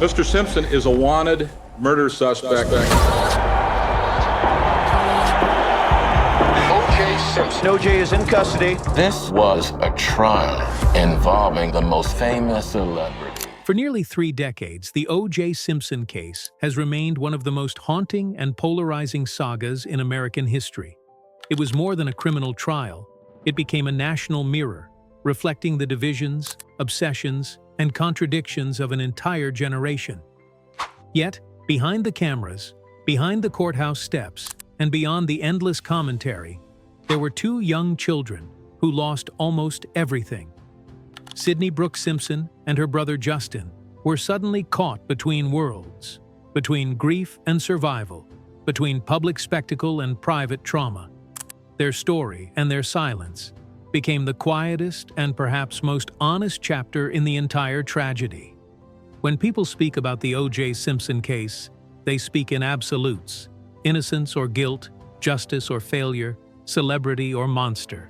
Mr. Simpson is a wanted murder suspect. O.J. Simpson. O.J. is in custody. This was a trial involving the most famous celebrity. For nearly 3 decades, the O.J. Simpson case has remained one of the most haunting and polarizing sagas in American history. It was more than a criminal trial. It became a national mirror, reflecting the divisions, obsessions, and contradictions of an entire generation. Yet, behind the cameras, behind the courthouse steps, and beyond the endless commentary, there were 2 young children who lost almost everything. Sydney Brooks Simpson and her brother Justin were suddenly caught between worlds, between grief and survival, between public spectacle and private trauma. Their story and their silence became the quietest and perhaps most honest chapter in the entire tragedy. When people speak about the O.J. Simpson case, they speak in absolutes: innocence or guilt, justice or failure, celebrity or monster.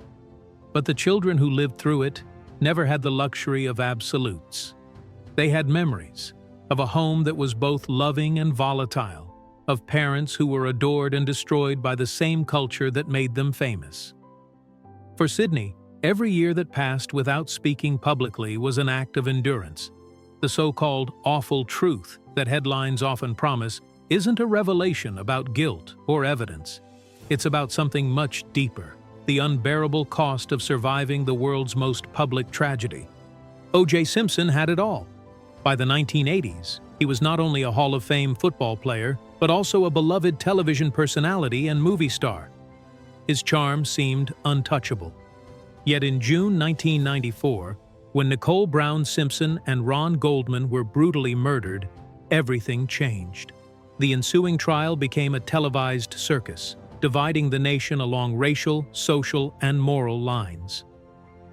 But the children who lived through it never had the luxury of absolutes. They had memories of a home that was both loving and volatile, of parents who were adored and destroyed by the same culture that made them famous. For Sydney, every year that passed without speaking publicly was an act of endurance. The so-called awful truth that headlines often promise isn't a revelation about guilt or evidence. It's about something much deeper: the unbearable cost of surviving the world's most public tragedy. O.J. Simpson had it all. By the 1980s, he was not only a Hall of Fame football player, but also a beloved television personality and movie star. His charm seemed untouchable. Yet in June 1994, when Nicole Brown Simpson and Ron Goldman were brutally murdered, everything changed. The ensuing trial became a televised circus, dividing the nation along racial, social, and moral lines.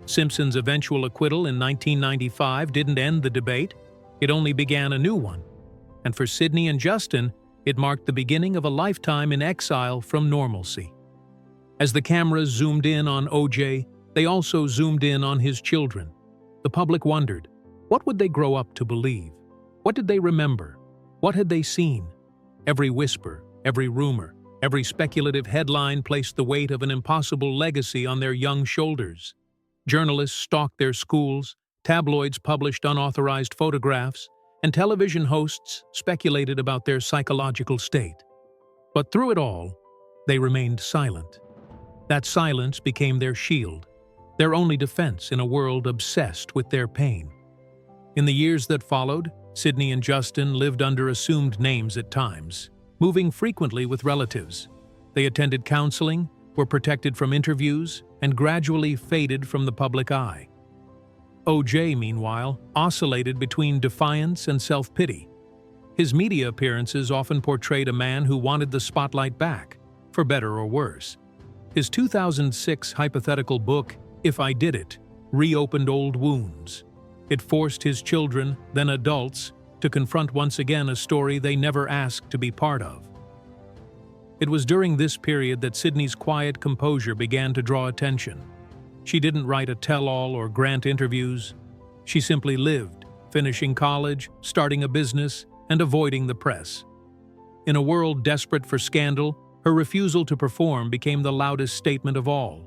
Simpson's eventual acquittal in 1995 didn't end the debate, it only began a new one. And for Sydney and Justin, it marked the beginning of a lifetime in exile from normalcy. As the cameras zoomed in on O.J., they also zoomed in on his children. The public wondered, what would they grow up to believe? What did they remember? What had they seen? Every whisper, every rumor, every speculative headline placed the weight of an impossible legacy on their young shoulders. Journalists stalked their schools, tabloids published unauthorized photographs, and television hosts speculated about their psychological state. But through it all, they remained silent. That silence became their shield, their only defense in a world obsessed with their pain. In the years that followed, Sydney and Justin lived under assumed names at times, moving frequently with relatives. They attended counseling, were protected from interviews, and gradually faded from the public eye. O.J., meanwhile, oscillated between defiance and self-pity. His media appearances often portrayed a man who wanted the spotlight back, for better or worse. His 2006 hypothetical book, If I Did It, reopened old wounds. It forced his children, then adults, to confront once again a story they never asked to be part of. It was during this period that Sydney's quiet composure began to draw attention. She didn't write a tell-all or grant interviews. She simply lived, finishing college, starting a business, and avoiding the press. In a world desperate for scandal, her refusal to perform became the loudest statement of all.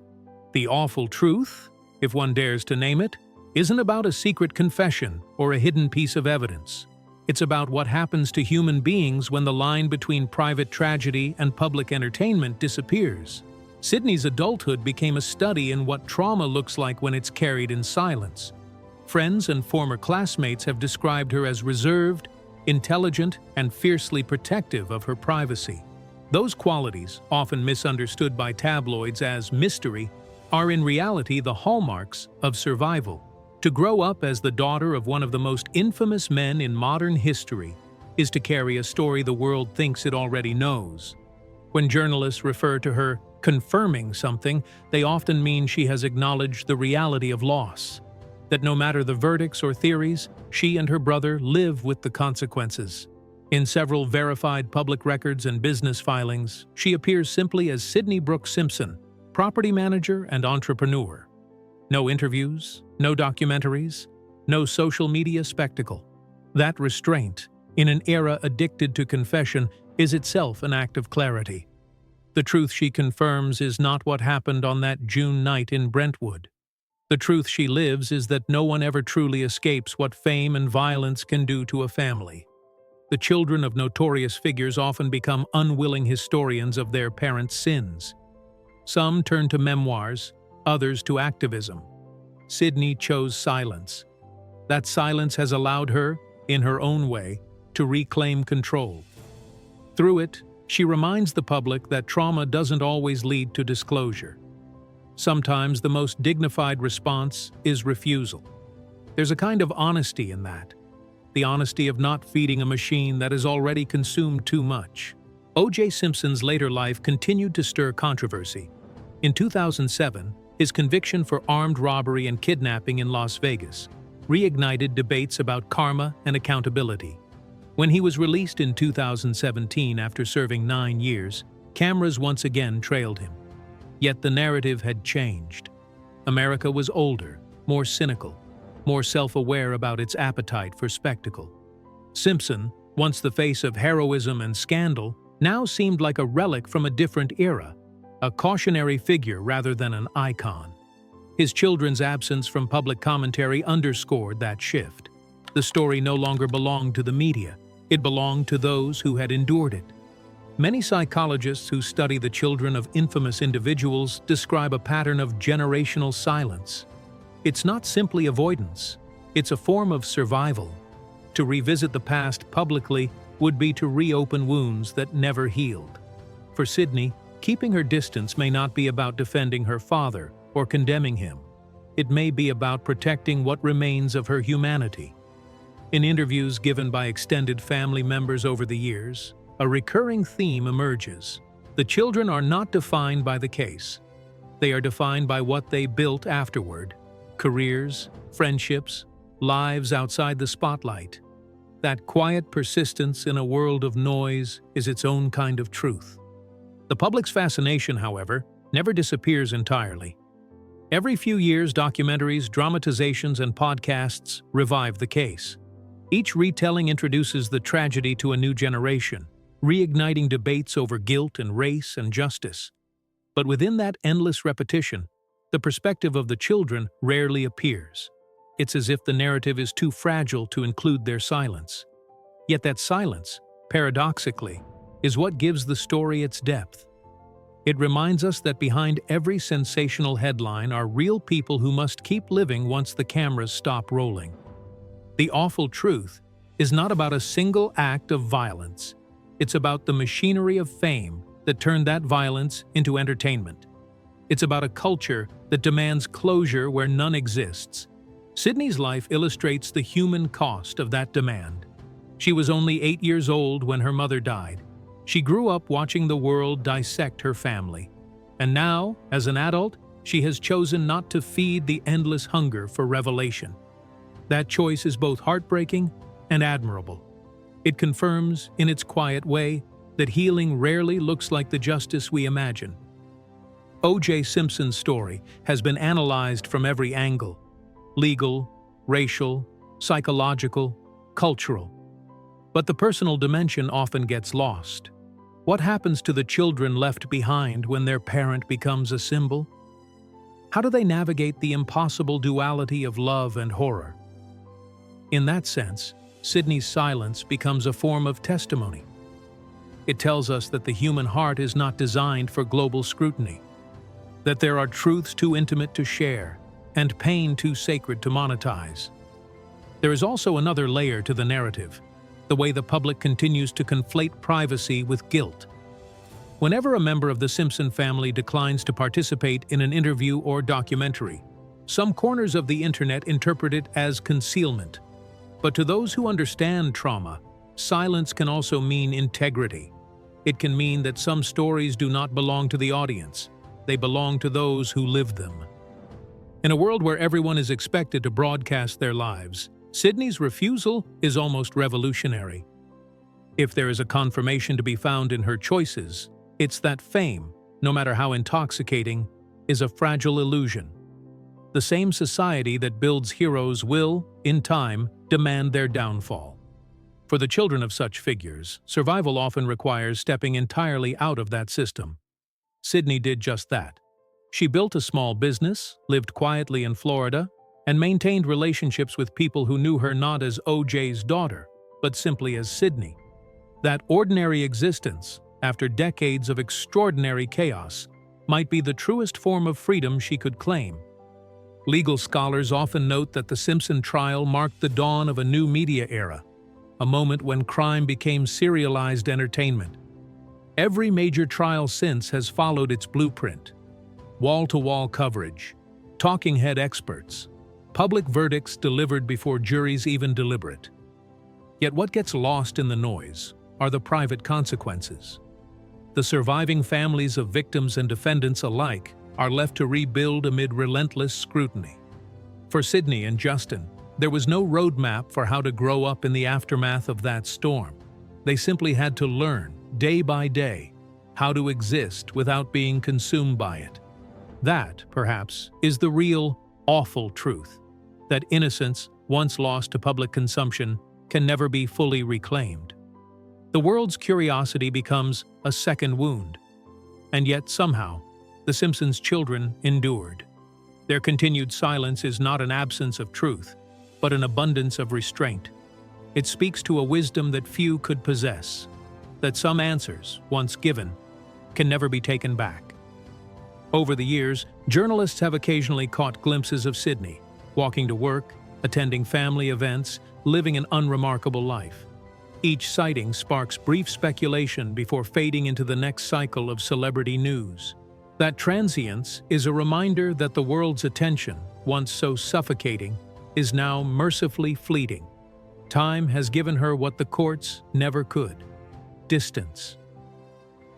The awful truth, if one dares to name it, isn't about a secret confession or a hidden piece of evidence. It's about what happens to human beings when the line between private tragedy and public entertainment disappears. Sydney's adulthood became a study in what trauma looks like when it's carried in silence. Friends and former classmates have described her as reserved, intelligent, and fiercely protective of her privacy. Those qualities, often misunderstood by tabloids as mystery, are in reality the hallmarks of survival. To grow up as the daughter of one of the most infamous men in modern history is to carry a story the world thinks it already knows. When journalists refer to her confirming something, they often mean she has acknowledged the reality of loss, that no matter the verdicts or theories, she and her brother live with the consequences. In several verified public records and business filings, she appears simply as Sydney Brooks Simpson, property manager and entrepreneur. No interviews, no documentaries, no social media spectacle. That restraint in an era addicted to confession, is itself an act of clarity. The truth she confirms is not what happened on that June night in Brentwood. The truth she lives is that no one ever truly escapes what fame and violence can do to a family. The children of notorious figures often become unwilling historians of their parents' sins. Some turn to memoirs, others to activism. Sydney chose silence. That silence has allowed her, in her own way, to reclaim control. Through it, she reminds the public that trauma doesn't always lead to disclosure. Sometimes the most dignified response is refusal. There's a kind of honesty in that. The honesty of not feeding a machine that has already consumed too much. O.J. Simpson's later life continued to stir controversy. In 2007, his conviction for armed robbery and kidnapping in Las Vegas reignited debates about karma and accountability. When he was released in 2017 after serving 9 years, cameras once again trailed him. Yet the narrative had changed. America was older, more cynical, more self-aware about its appetite for spectacle. Simpson, once the face of heroism and scandal, now seemed like a relic from a different era, a cautionary figure rather than an icon. His children's absence from public commentary underscored that shift. The story no longer belonged to the media. It belonged to those who had endured it. Many psychologists who study the children of infamous individuals describe a pattern of generational silence. It's not simply avoidance. It's a form of survival. To revisit the past publicly would be to reopen wounds that never healed. For Sydney, keeping her distance may not be about defending her father or condemning him. It may be about protecting what remains of her humanity. In interviews given by extended family members over the years, a recurring theme emerges. The children are not defined by the case. They are defined by what they built afterward: careers, friendships, lives outside the spotlight. That quiet persistence in a world of noise is its own kind of truth. The public's fascination, however, never disappears entirely. Every few years, documentaries, dramatizations, and podcasts revive the case. Each retelling introduces the tragedy to a new generation, reigniting debates over guilt and race and justice. But within that endless repetition, the perspective of the children rarely appears. It's as if the narrative is too fragile to include their silence. Yet that silence, paradoxically, is what gives the story its depth. It reminds us that behind every sensational headline are real people who must keep living once the cameras stop rolling. The awful truth is not about a single act of violence. It's about the machinery of fame that turned that violence into entertainment. It's about a culture that demands closure where none exists. Sydney's life illustrates the human cost of that demand. She was only 8 years old when her mother died. She grew up watching the world dissect her family. And now, as an adult, she has chosen not to feed the endless hunger for revelation. That choice is both heartbreaking and admirable. It confirms, in its quiet way, that healing rarely looks like the justice we imagine. O.J. Simpson's story has been analyzed from every angle: legal, racial, psychological, cultural. But the personal dimension often gets lost. What happens to the children left behind when their parent becomes a symbol? How do they navigate the impossible duality of love and horror? In that sense, Sydney's silence becomes a form of testimony. It tells us that the human heart is not designed for global scrutiny, that there are truths too intimate to share and pain too sacred to monetize. There is also another layer to the narrative: the way the public continues to conflate privacy with guilt. Whenever a member of the Simpson family declines to participate in an interview or documentary, some corners of the internet interpret it as concealment. But to those who understand trauma, silence can also mean integrity. It can mean that some stories do not belong to the audience. They belong to those who live them. In a world where everyone is expected to broadcast their lives, Sydney's refusal is almost revolutionary. If there is a confirmation to be found in her choices, it's that fame, no matter how intoxicating, is a fragile illusion. The same society that builds heroes will, in time, demand their downfall. For the children of such figures, survival often requires stepping entirely out of that system. Sydney did just that. She built a small business, lived quietly in Florida, and maintained relationships with people who knew her not as OJ's daughter, but simply as Sydney. That ordinary existence, after decades of extraordinary chaos, might be the truest form of freedom she could claim. Legal scholars often note that the Simpson trial marked the dawn of a new media era, a moment when crime became serialized entertainment. Every major trial since has followed its blueprint: wall-to-wall coverage, talking head experts, public verdicts delivered before juries even deliberate. Yet what gets lost in the noise are the private consequences. The surviving families of victims and defendants alike are left to rebuild amid relentless scrutiny. For Sydney and Justin, there was no roadmap for how to grow up in the aftermath of that storm. They simply had to learn, day by day, how to exist without being consumed by it. That, perhaps, is the real, awful truth, that innocence, once lost to public consumption, can never be fully reclaimed. The world's curiosity becomes a second wound. And yet, somehow, the Simpsons' children endured. Their continued silence is not an absence of truth, but an abundance of restraint. It speaks to a wisdom that few could possess, that some answers, once given, can never be taken back. Over the years, journalists have occasionally caught glimpses of Sydney, walking to work, attending family events, living an unremarkable life. Each sighting sparks brief speculation before fading into the next cycle of celebrity news. That transience is a reminder that the world's attention, once so suffocating, is now mercifully fleeting. Time has given her what the courts never could: distance.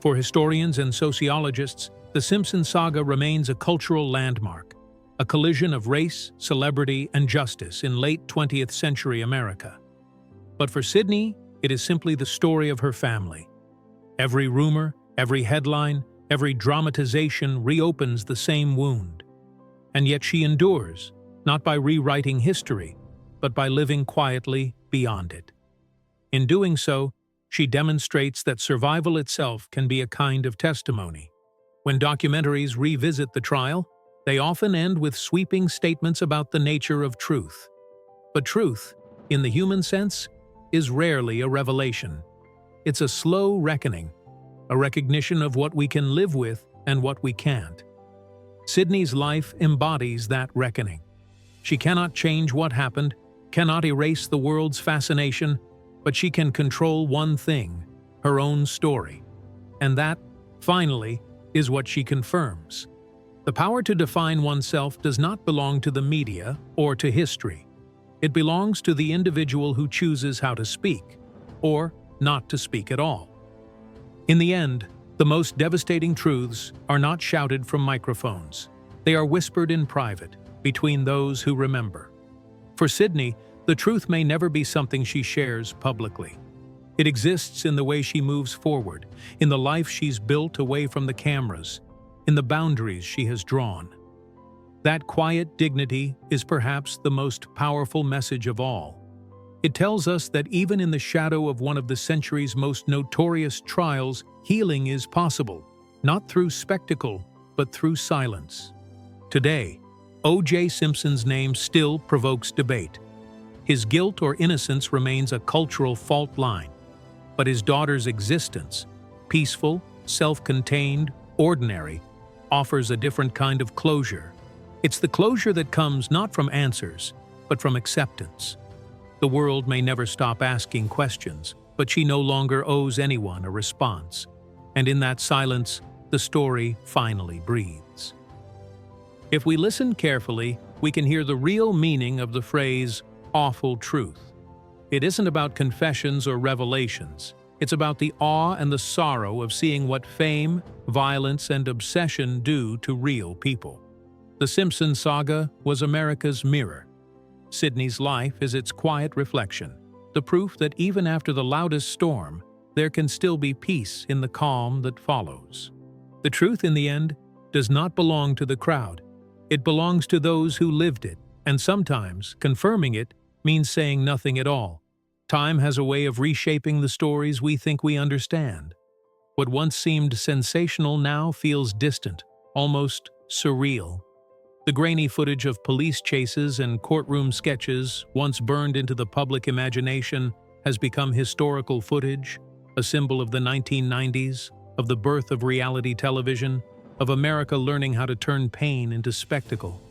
For historians and sociologists, the Simpson saga remains a cultural landmark, a collision of race, celebrity, and justice in late 20th century America. But for Sydney, it is simply the story of her family. Every rumor, every headline, every dramatization reopens the same wound. And yet she endures, not by rewriting history, but by living quietly beyond it. In doing so, she demonstrates that survival itself can be a kind of testimony. When documentaries revisit the trial, they often end with sweeping statements about the nature of truth. But truth, in the human sense, is rarely a revelation. It's a slow reckoning, a recognition of what we can live with and what we can't. Sydney's life embodies that reckoning. She cannot change what happened, cannot erase the world's fascination, but she can control one thing: her own story. And that, finally, is what she confirms. The power to define oneself does not belong to the media or to history. It belongs to the individual who chooses how to speak, or not to speak at all. In the end, the most devastating truths are not shouted from microphones. They are whispered in private, between those who remember. For Sydney, the truth may never be something she shares publicly. It exists in the way she moves forward, in the life she's built away from the cameras, in the boundaries she has drawn. That quiet dignity is perhaps the most powerful message of all. It tells us that even in the shadow of one of the century's most notorious trials, healing is possible, not through spectacle, but through silence. Today, O.J. Simpson's name still provokes debate. His guilt or innocence remains a cultural fault line, but his daughter's existence, peaceful, self-contained, ordinary, offers a different kind of closure. It's the closure that comes not from answers, but from acceptance. The world may never stop asking questions, but she no longer owes anyone a response. And in that silence, the story finally breathes. If we listen carefully, we can hear the real meaning of the phrase, awful truth. It isn't about confessions or revelations. It's about the awe and the sorrow of seeing what fame, violence, and obsession do to real people. The Simpson saga was America's mirror. Sydney's life is its quiet reflection, the proof that even after the loudest storm, there can still be peace in the calm that follows. The truth, in the end, does not belong to the crowd. It belongs to those who lived it, and sometimes confirming it means saying nothing at all. Time has a way of reshaping the stories we think we understand. What once seemed sensational now feels distant, almost surreal. The grainy footage of police chases and courtroom sketches, once burned into the public imagination, has become historical footage, a symbol of the 1990s, of the birth of reality television, of America learning how to turn pain into spectacle.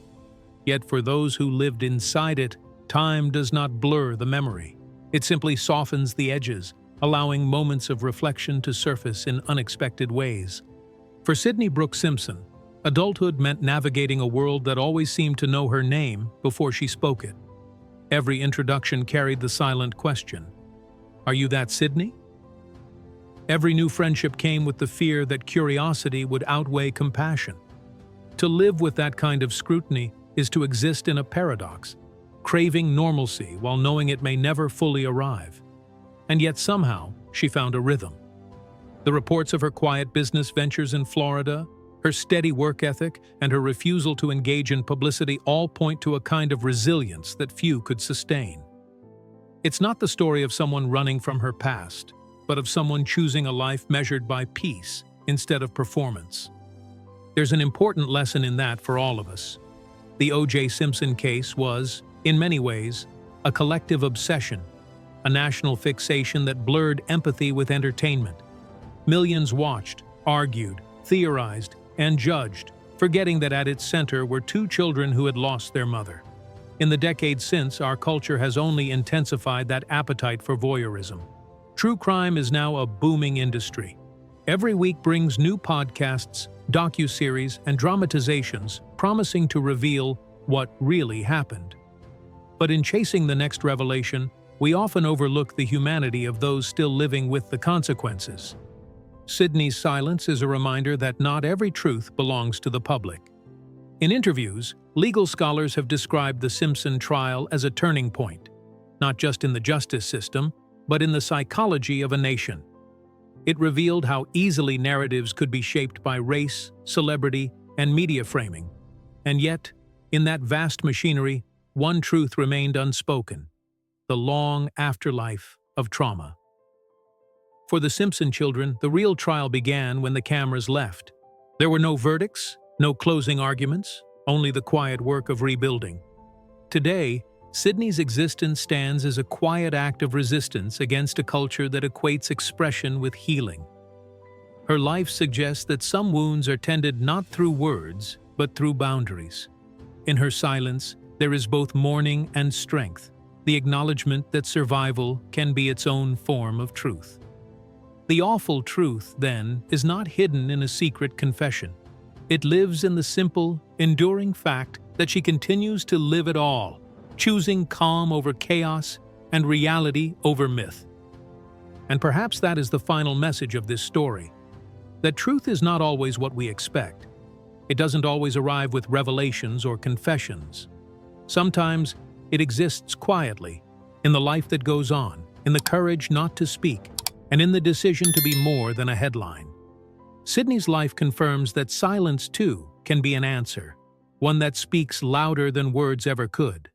Yet for those who lived inside it, time does not blur the memory. It simply softens the edges, allowing moments of reflection to surface in unexpected ways. For Sydney Brooke Simpson, adulthood meant navigating a world that always seemed to know her name before she spoke it. Every introduction carried the silent question, "Are you that Sydney?" Every new friendship came with the fear that curiosity would outweigh compassion. To live with that kind of scrutiny is to exist in a paradox, craving normalcy while knowing it may never fully arrive. And yet somehow, she found a rhythm. The reports of her quiet business ventures in Florida, her steady work ethic, and her refusal to engage in publicity all point to a kind of resilience that few could sustain. It's not the story of someone running from her past, but of someone choosing a life measured by peace instead of performance. There's an important lesson in that for all of us. The O.J. Simpson case was, in many ways, a collective obsession, a national fixation that blurred empathy with entertainment. Millions watched, argued, theorized, and judged, forgetting that at its center were two children who had lost their mother. In the decades since, our culture has only intensified that appetite for voyeurism. True crime is now a booming industry. Every week brings new podcasts, docuseries, and dramatizations promising to reveal what really happened. But in chasing the next revelation, we often overlook the humanity of those still living with the consequences. Sydney's silence is a reminder that not every truth belongs to the public. In interviews, legal scholars have described the Simpson trial as a turning point, not just in the justice system, but in the psychology of a nation. It revealed how easily narratives could be shaped by race, celebrity, and media framing. And yet, in that vast machinery, one truth remained unspoken: the long afterlife of trauma. For the Simpson children, the real trial began when the cameras left. There were no verdicts, no closing arguments, only the quiet work of rebuilding. Today, Sydney's existence stands as a quiet act of resistance against a culture that equates expression with healing. Her life suggests that some wounds are tended not through words, but through boundaries. In her silence, there is both mourning and strength, the acknowledgement that survival can be its own form of truth. The awful truth, then, is not hidden in a secret confession. It lives in the simple, enduring fact that she continues to live it all, choosing calm over chaos and reality over myth. And perhaps that is the final message of this story, that truth is not always what we expect. It doesn't always arrive with revelations or confessions. Sometimes it exists quietly, in the life that goes on, in the courage not to speak, and in the decision to be more than a headline. Sydney's life confirms that silence, too, can be an answer, one that speaks louder than words ever could.